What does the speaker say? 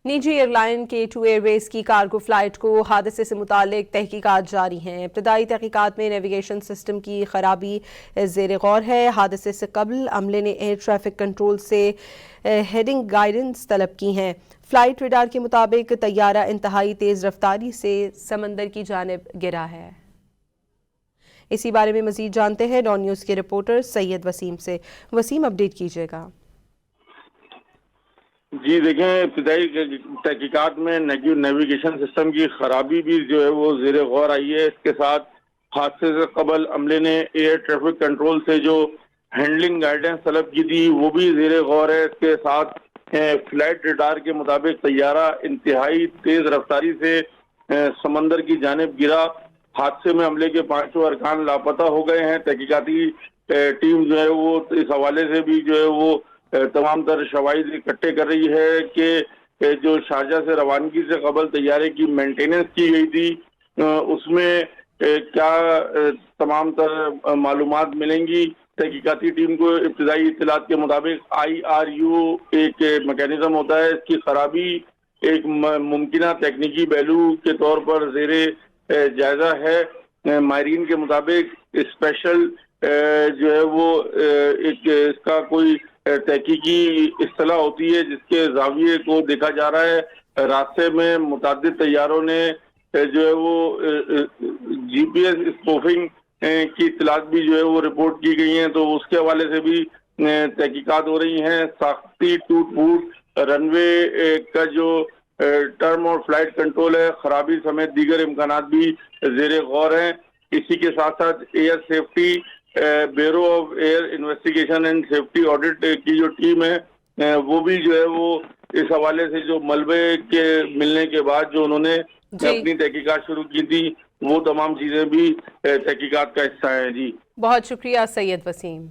निजी airline K2 Airways की cargo flight को हादसे से मुतालिक तहकीकात जारी हैं। इब्तदाई तहकीकात में नेविगेशन सिस्टम की खराबी ज़ेर गौर है। हादसे से कबल अमले ने एयर ट्रैफिक कंट्रोल से हेडिंग गाइडेंस तलब की हैं। फ्लाइट रडार के मुताबिक तैयारा इंतहाई तेज़ रफ्तारी से समंदर की जानिब गिरा है। इसी बारे में मज़ीद जानते हैं डॉन न्यूज़ के रिपोर्टर सैयद वसीम से। वसीम, अपडेट कीजिएगा। जी देखें, इब्तिदाई तहकीकात में नेविगेशन सिस्टम की खराबी भी जो है वो ज़ेर गौर आई है। इसके साथ हादसे से कबल अमले ने एयर ट्रैफिक कंट्रोल से जो हैंडलिंग गाइडेंस तलब की थी वो भी ज़ेर गौर है। इसके साथ फ्लाइट रडार के मुताबिक तैयारा इंतहाई तेज़ रफ्तारी से समंदर की जानिब गिरा। हादसे में अमले के 5 अरकान लापता हो गए हैं। तहकीकाती टीम जो है वो इस हवाले से भी जो है वो तमाम तर शवाहिद इकट्ठे कर रही है कि जो शारजा से रवानगी से कबल तैयारे की मेंटेनेंस की गई थी उसमें क्या तमाम तर मालूमात मिलेंगी। तहकीकाती टीम को इब्तिदाई इत्तलात के मुताबिक IRU एक मैकेनिज्म होता है, इसकी खराबी एक मुमकिन तकनीकी पहलू के तौर पर ज़ेरे जायजा है। माहिरीन के मुताबिक स्पेशल जो है वो एक इसका कोई तहकीकी इस्तिलाह होती है जिसके जाविये को देखा जा रहा है। रास्ते में मुतादिद तैयारों ने जो है वो GPS स्पूफिंग की इत्तलात भी जो है वो रिपोर्ट की गई हैं, तो उसके हवाले से भी तहकीकात हो रही हैं। साख्ती टूट फूट रनवे का जो टर्म और फ्लाइट कंट्रोल है, खराबी समेत दीगर इम्कानात भी ज़ेर गौर हैं। इसी के साथ साथ air safety bureau of air investigation and safety audit की जो टीम है वो भी जो है वो इस हवाले से जो मलबे के मिलने के बाद जो उन्होंने अपनी तहकीकात शुरू की थी वो तमाम चीज़ें भी तहकीकात का हिस्सा है। जी बहुत शुक्रिया सैयद वसीम।